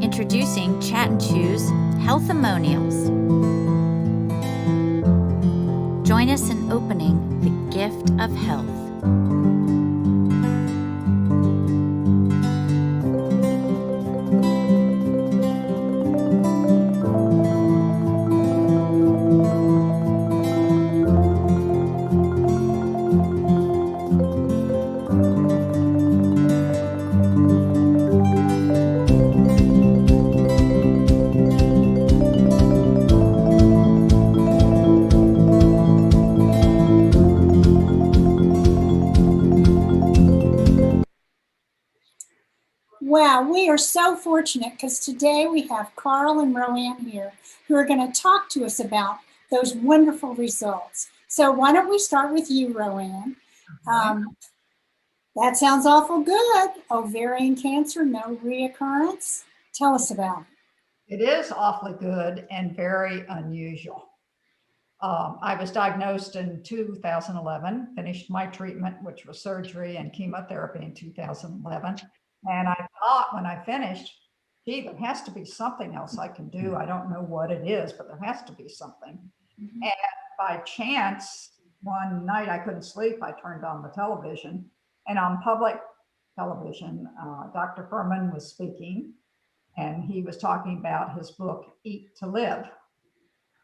Introducing Chat and Chew's Healthimonials. Join us in opening the gift of health. Wow, we are so fortunate because today we have Carl and Roanne here who are going to talk to us about those wonderful results. So why don't we start with you, Roanne? That sounds awful good. Ovarian cancer, no reoccurrence. Tell us about it. It is awfully good and very unusual. I was diagnosed in 2011, finished my treatment, which was surgery and chemotherapy in 2011. And I thought when I finished, gee, there has to be something else I can do. I don't know what it is, but there has to be something. Mm-hmm. And by chance, one night I couldn't sleep. I turned on the television, and on public television, Dr. Furman was speaking, and he was talking about his book, Eat to Live.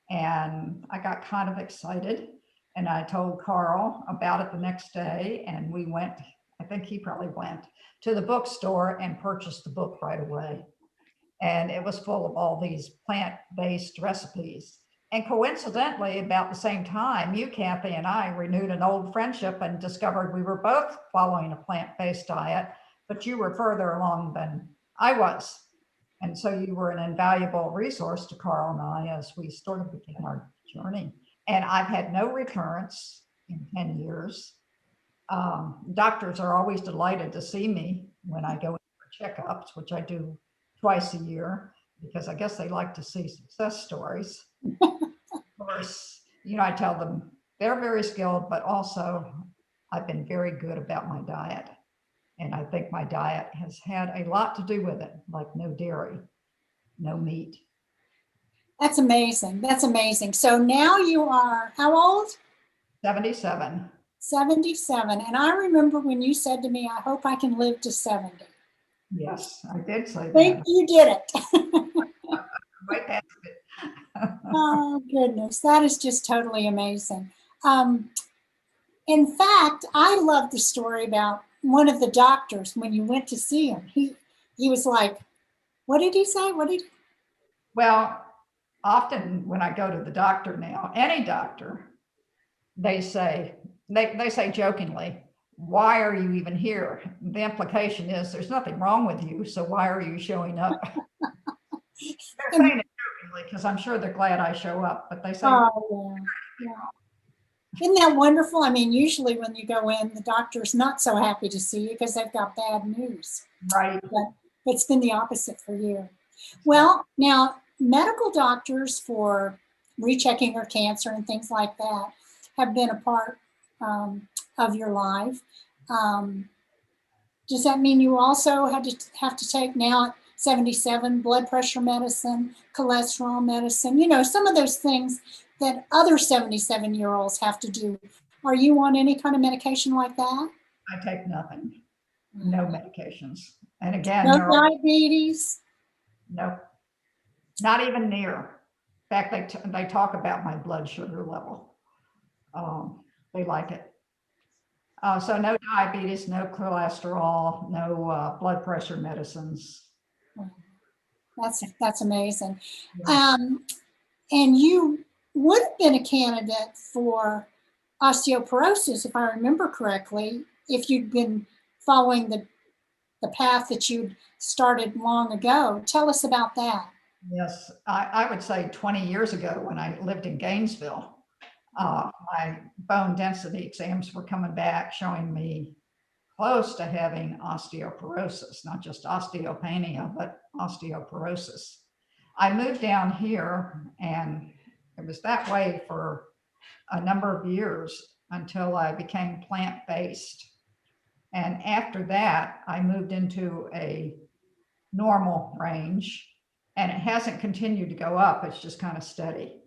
And I got kind of excited, and I told Carl about it the next day, and we went, I think he probably went to the bookstore and purchased the book right away. And it was full of all these plant-based recipes. And coincidentally, about the same time, you, Kathy, and I renewed an old friendship and discovered we were both following a plant-based diet, but you were further along than I was. And so you were an invaluable resource to Carl and I as we sort of began our journey. And I've had no recurrence in 10 years. Doctors are always delighted to see me when I go in for checkups, which I do twice a year, because I guess they like to see success stories. Of course, you know, I tell them they're very skilled, but also I've been very good about my diet. And I think my diet has had a lot to do with it, like no dairy, no meat. That's amazing. That's amazing. So now you are how old? 77. 77. And I remember when you said to me, I hope I can live to 70. Yes, I did say that. Think you did it. Right past it. Oh, goodness. That is just totally amazing. In fact, I love the story about one of the doctors when you went to see him. He was like, what did he say? Well, often when I go to the doctor now, any doctor, they say jokingly, why are you even here? The implication is there's nothing wrong with you, so why are you showing up? They're saying it jokingly because I'm sure they're glad I show up, but they say, oh, yeah. Isn't that wonderful? I mean, usually when you go in, the doctor's not so happy to see you because they've got bad news. Right. But it's been the opposite for you. Well, now, medical doctors for rechecking your cancer and things like that have been a part of your life. Does that mean you also have to take now at 77 blood pressure medicine, cholesterol medicine, you know, some of those things that other 77-year-olds have to do? Are you on any kind of medication like that? I take nothing, no medications. And again, no diabetes? Nope, not even near. In fact, they talk about my blood sugar level. They like it. So no diabetes, no cholesterol, no blood pressure medicines. That's amazing. Yeah. And you would have been a candidate for osteoporosis, if I remember correctly, if you'd been following the path that you'd started long ago. Tell us about that. Yes, I would say 20 years ago when I lived in Gainesville, my bone density exams were coming back showing me close to having osteoporosis, not just osteopenia, but osteoporosis. I moved down here and it was that way for a number of years until I became plant-based. And after that, I moved into a normal range And it hasn't continued to go up. It's just kind of steady,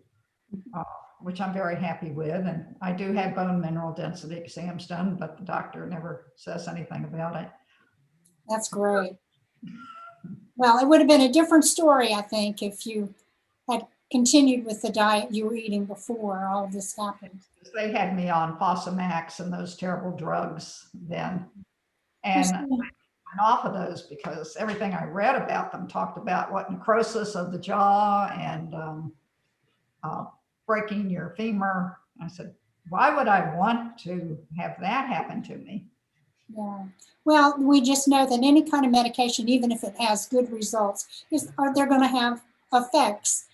which I'm very happy with. And I do have bone mineral density exams done, but the doctor never says anything about it. That's great. Well, it would have been a different story, I think, if you had continued with the diet you were eating before all of this happened. They had me on Fosamax and those terrible drugs then. And I went off of those because everything I read about them talked about what necrosis of the jaw and breaking your femur. I said, why would I want to have that happen to me? Yeah. Well, we just know that any kind of medication, even if it has good results, they're going to have effects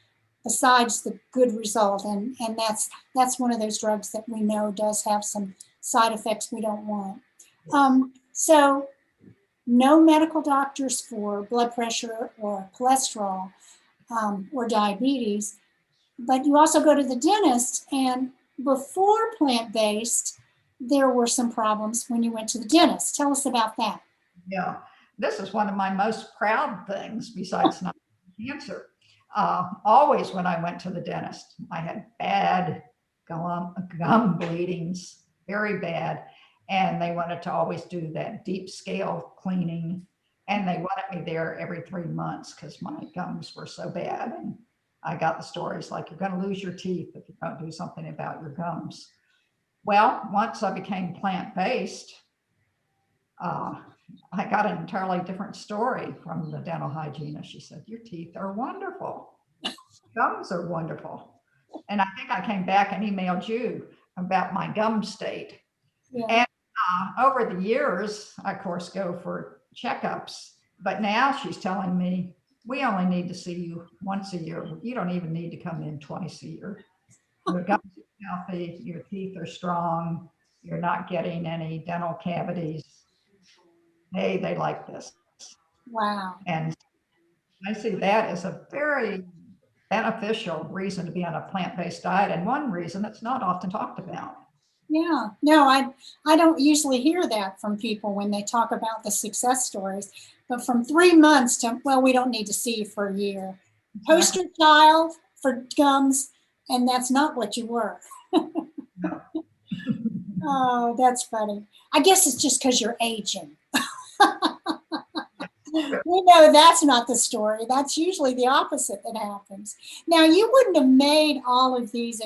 besides the good result. And that's one of those drugs that we know does have some side effects we don't want. So no medical doctors for blood pressure or cholesterol or diabetes, but you also go to the dentist, and before plant-based, there were some problems when you went to the dentist. Tell us about that. Yeah, this is one of my most proud things besides not cancer. Always when I went to the dentist, I had bad gum bleedings, very bad. And they wanted to always do that deep scale cleaning. And they wanted me there every 3 months because my gums were so bad. And I got the stories like, you're going to lose your teeth if you don't do something about your gums. Well, once I became plant-based, I got an entirely different story from the dental hygienist. She said, your teeth are wonderful. Gums are wonderful. And I think I came back and emailed you about my gum state. Yeah. And over the years, I, of course, go for checkups. But now she's telling me, we only need to see you once a year. You don't even need to come in twice a year. Your gums are healthy, your teeth are strong, you're not getting any dental cavities. Hey, they like this. Wow. And I see that as a very beneficial reason to be on a plant-based diet, and one reason that's not often talked about. Yeah, no, I don't usually hear that from people when they talk about the success stories, but from 3 months to, well, we don't need to see you for a year. Poster child for gums, and that's not what you were. Oh, that's funny. I guess it's just because you're aging. We know that's not the story. That's usually the opposite that happens. Now, you wouldn't have made all of these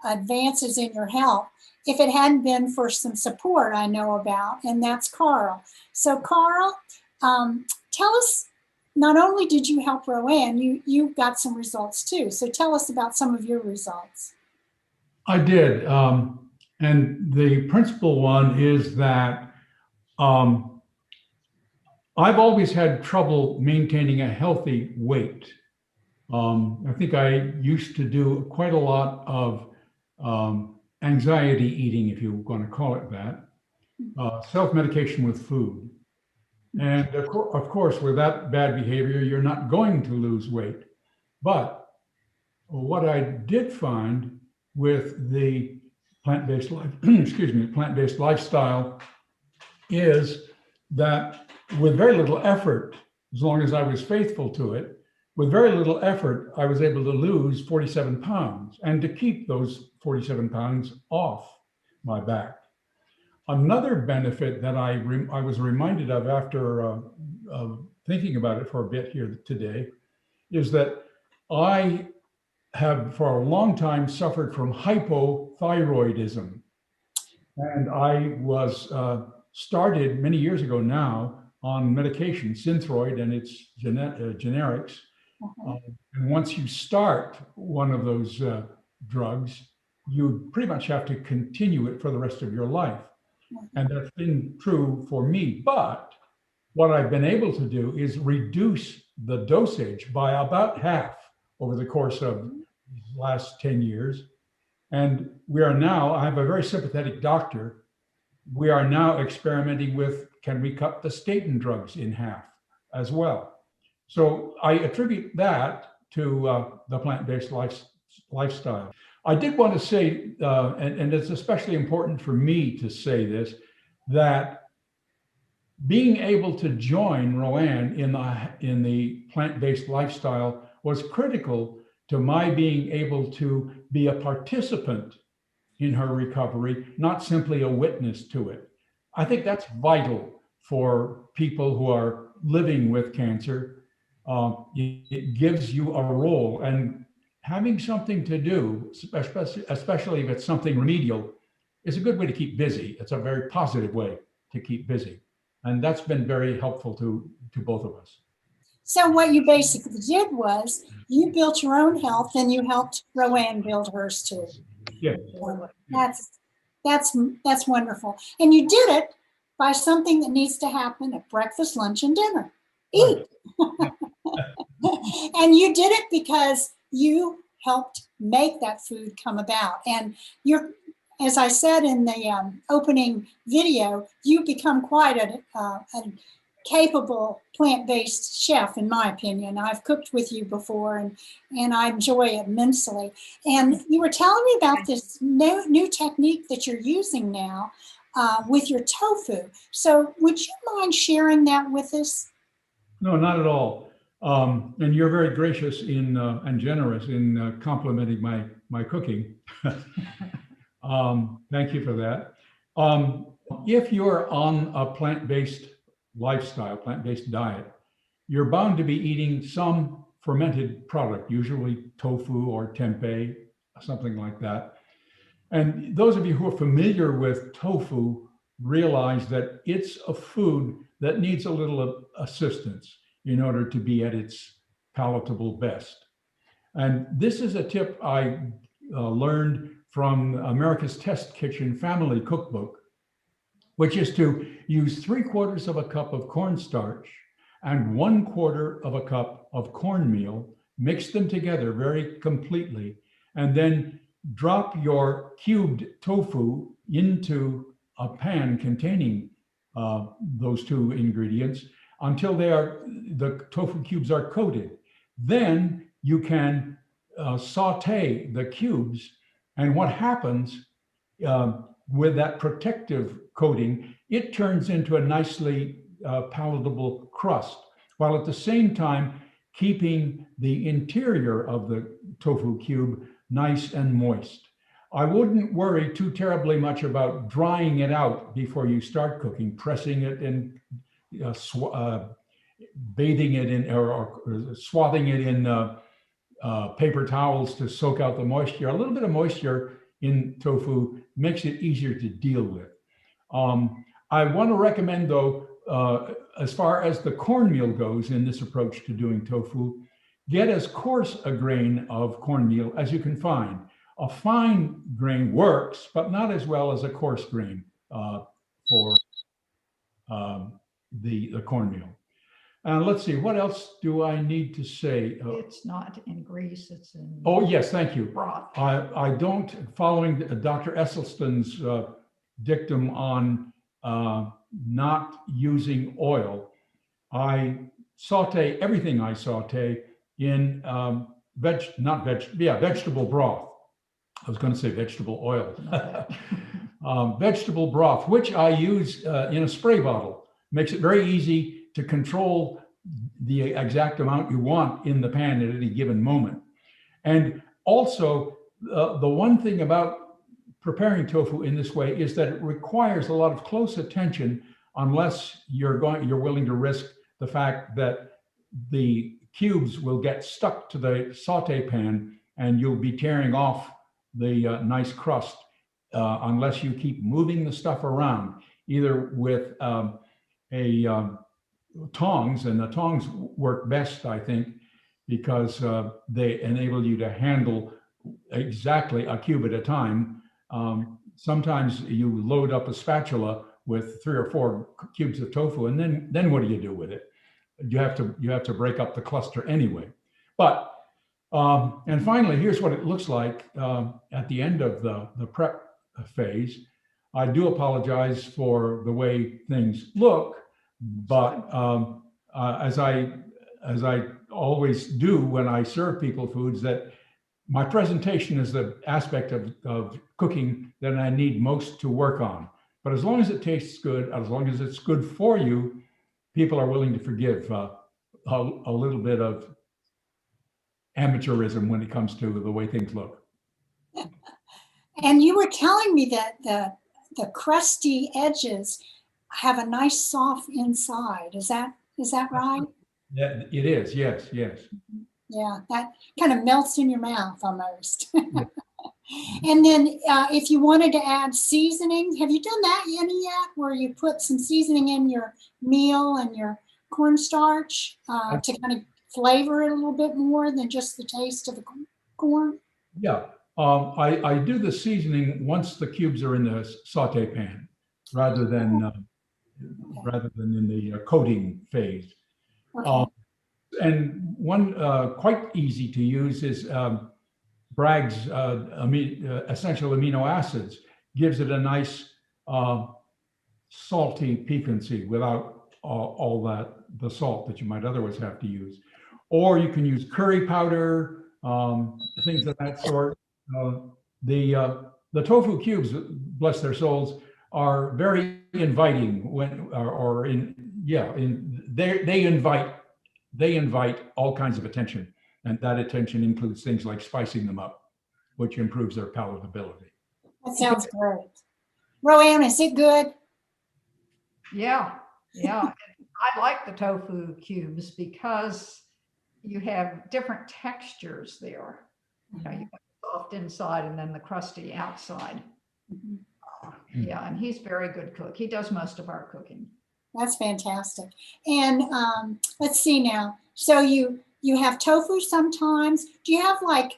advances in your health if it hadn't been for some support I know about, and that's Carl. So Carl, tell us, not only did you help Roanne, you got some results too. So tell us about some of your results. I did. And the principal one is that I've always had trouble maintaining a healthy weight. I think I used to do quite a lot of anxiety eating, if you want to call it that, self-medication with food. And of course, with that bad behavior, you're not going to lose weight. But what I did find with the plant-based life, plant-based lifestyle is that with very little effort, as long as I was faithful to it, with very little effort, I was able to lose 47 pounds and to keep those 47 pounds off my back. Another benefit that I was reminded of after thinking about it for a bit here today is that I have for a long time suffered from hypothyroidism. And I was started many years ago now on medication, Synthroid and its generics. And once you start one of those drugs, you pretty much have to continue it for the rest of your life. And that's been true for me. But what I've been able to do is reduce the dosage by about half over the course of the last 10 years. And we are now, I have a very sympathetic doctor. We are now experimenting with, can we cut the statin drugs in half as well? So I attribute that to the plant-based lifestyle. I did want to say, and it's especially important for me to say this, that being able to join Roanne in the plant-based lifestyle was critical to my being able to be a participant in her recovery, not simply a witness to it. I think that's vital for people who are living with cancer. It gives you a role, and having something to do, especially if it's something remedial, is a good way to keep busy. It's a very positive way to keep busy. And that's been very helpful to both of us. So what you basically did was you built your own health and you helped Roanne build hers too. Yeah. That's wonderful. And you did it by something that needs to happen at breakfast, lunch, and dinner. Eat. Right. And you did it because you helped make that food come about. And you're, as I said in the opening video, you become quite a capable plant-based chef, in my opinion. I've cooked with you before, and I enjoy it immensely. And you were telling me about this new technique that you're using now with your tofu. So would you mind sharing that with us? No, not at all. And you're very gracious and generous in complimenting my cooking. Thank you for that. If you're on a plant-based lifestyle, plant-based diet, you're bound to be eating some fermented product, usually tofu or tempeh, something like that. And those of you who are familiar with tofu realize that it's a food that needs a little assistance in order to be at its palatable best. And this is a tip I learned from America's Test Kitchen Family Cookbook, which is to use 3/4 of a cup of cornstarch and 1/4 of a cup of cornmeal, mix them together very completely, and then drop your cubed tofu into a pan containing those two ingredients until the tofu cubes are coated. Then you can saute the cubes, and what happens with that protective coating, it turns into a nicely palatable crust, while at the same time keeping the interior of the tofu cube nice and moist. I wouldn't worry too terribly much about drying it out before you start cooking, pressing it in, bathing it in, or swathing it in paper towels to soak out the moisture. A little bit of moisture in tofu makes it easier to deal with. I want to recommend, though, as far as the cornmeal goes in this approach to doing tofu, get as coarse a grain of cornmeal as you can find. A fine grain works, but not as well as a coarse grain for the cornmeal. Let's see, what else do I need to say? It's not in grease, it's in. Oh, yes, thank you. Broth. I don't, following Dr. Esselstyn's dictum on not using oil, I saute everything I saute in vegetable broth. I was going to say vegetable oil. Vegetable broth, which I use in a spray bottle. Makes it very easy to control the exact amount you want in the pan at any given moment. And also, the one thing about preparing tofu in this way is that it requires a lot of close attention unless you're willing to risk the fact that the cubes will get stuck to the saute pan and you'll be tearing off the nice crust unless you keep moving the stuff around, either with tongs, and the tongs work best, I think, because they enable you to handle exactly a cube at a time. Sometimes you load up a spatula with 3 or 4 cubes of tofu, and then what do you do with it? You have to break up the cluster anyway. But and finally, here's what it looks like at the end of the prep phase. I do apologize for the way things look, but as I always do when I serve people foods, that my presentation is the aspect of cooking that I need most to work on. But as long as it tastes good, as long as it's good for you, people are willing to forgive a little bit of amateurism when it comes to the way things look. And you were telling me that the crusty edges have a nice soft inside. Is that right? Yeah, it is. Yes, yes. Yeah, that kind of melts in your mouth almost. And then if you wanted to add seasoning, have you done that any yet, where you put some seasoning in your meal and your cornstarch to kind of flavor it a little bit more than just the taste of the corn? Yeah, I do the seasoning once the cubes are in the saute pan, rather than in the coating phase. Okay. And one quite easy to use is Bragg's essential amino acids. Gives it a nice salty piquancy without all the salt that you might otherwise have to use. Or you can use curry powder, things of that sort. The tofu cubes, bless their souls, are very inviting they invite all kinds of attention, and that attention includes things like spicing them up, which improves their palatability. That sounds great. Roanne, is it good? Yeah. I like the tofu cubes because you have different textures there. You know, you have the soft inside and then the crusty outside. Yeah, and he's a very good cook. He does most of our cooking. That's fantastic. And let's see now. So you have tofu sometimes. Do you have like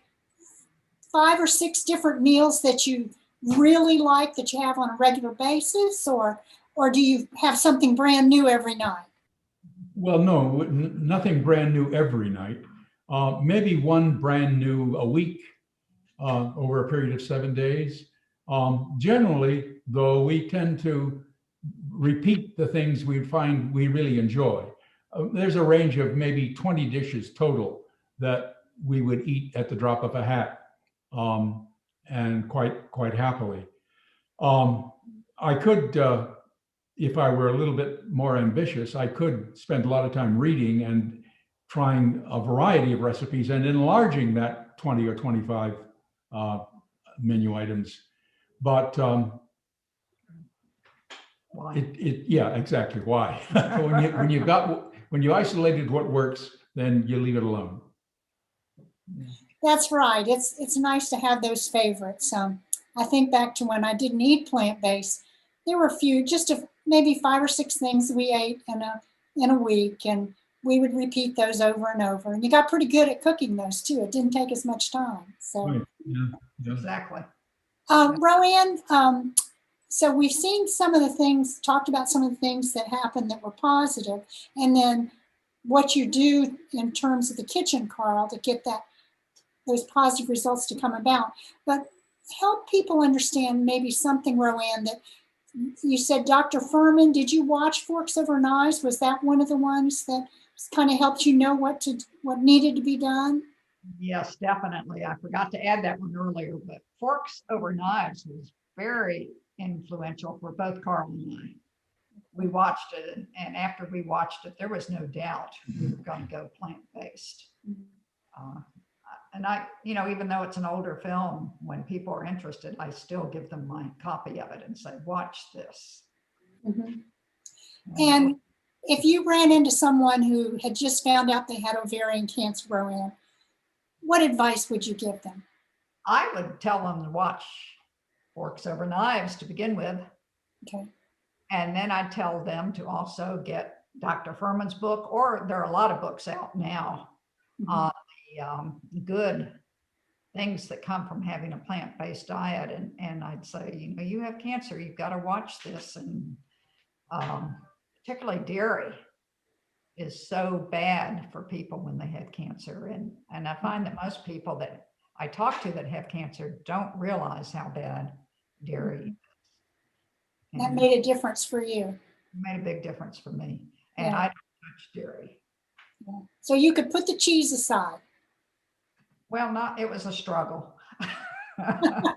5 or 6 different meals that you really like that you have on a regular basis, or do you have something brand new every night? Well, no, nothing brand new every night. Maybe one brand new a week over a period of 7 days. Generally, though, we tend to repeat the things we find we really enjoy. There's a range of maybe 20 dishes total that we would eat at the drop of a hat, and quite happily. I could, if I were a little bit more ambitious, I could spend a lot of time reading and trying a variety of recipes and enlarging that 20 or 25 menu items. But Why? yeah, exactly. Why? when you isolated what works, then you leave it alone. That's right. It's nice to have those favorites. I think back to when I didn't eat plant-based. There were a few, maybe 5 or 6 things we ate in a week, and we would repeat those over and over. And you got pretty good at cooking those too. It didn't take as much time. So Right. Yeah. Exactly. Roanne, so we've seen talked about some of the things that happened that were positive, and then what you do in terms of the kitchen, Carl, to get those positive results to come about. But help people understand maybe something, Roanne, that you said Dr. Furman. Did you watch Forks Over Knives? Was that one of the ones that kind of helped you know what needed to be done? Yes, definitely. I forgot to add that one earlier, but Forks Over Knives was very influential for both Carl and I. We watched it, and after we watched it, there was no doubt we were going to go plant-based. And I, even though it's an older film, when people are interested, I still give them my copy of it and say, watch this. Mm-hmm. And if you ran into someone who had just found out they had ovarian cancer, Roanne, what advice would you give them? I would tell them to watch Forks Over Knives to begin with. Okay. And then I'd tell them to also get Dr. Furman's book, or there are a lot of books out now on the good things that come from having a plant-based diet. And I'd say, you have cancer, you've got to watch this. And particularly dairy is so bad for people when they have cancer. And I find that most people that I talk to that have cancer don't realize how bad dairy is. And that made a difference for you. Made a big difference for me. And I don't touch dairy. Yeah. So you could put the cheese aside. Well, it was a struggle. That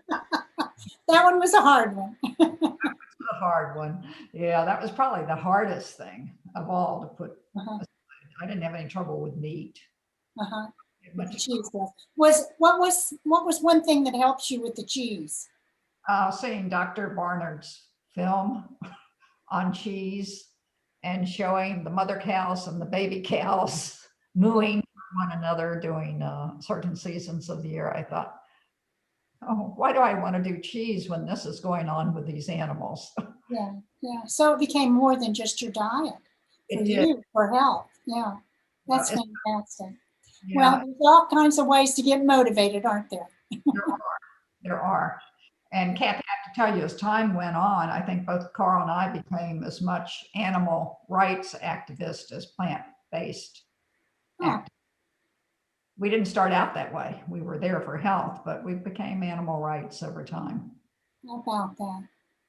one was a hard one. a hard one. Yeah, that was probably the hardest thing of all to put. Uh-huh. I didn't have any trouble with meat. Uh-huh. With the Much, cheese was what was one thing that helped you with the cheese? seeing Dr. Barnard's film on cheese and showing the mother cows and the baby cows mooing for one another during certain seasons of the year, I thought, oh, why do I want to do cheese when this is going on with these animals? Yeah, yeah. So it became more than just your diet for It did. you, for health. Yeah, that's Yeah, fantastic. yeah, Well, there's all kinds of ways to get motivated, aren't there? there are. There are. And Kathy, I have to tell you, as time went on, I think both Carl and I became as much animal rights activists as plant-based. Huh. We didn't start out that way. We were there for health, but we became animal rights over time. How about that?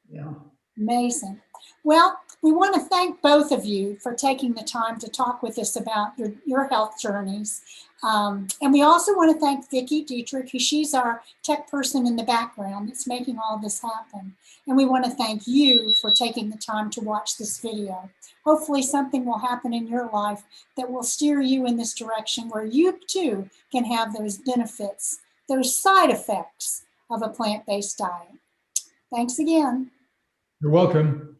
Yeah. Amazing. Well, we want to thank both of you for taking the time to talk with us about your health journeys. And we also want to thank Vicki Dietrich, who she's our tech person in the background that's making all this happen. And we want to thank you for taking the time to watch this video. Hopefully something will happen in your life that will steer you in this direction where you too can have those benefits, those side effects of a plant-based diet. Thanks again. You're welcome.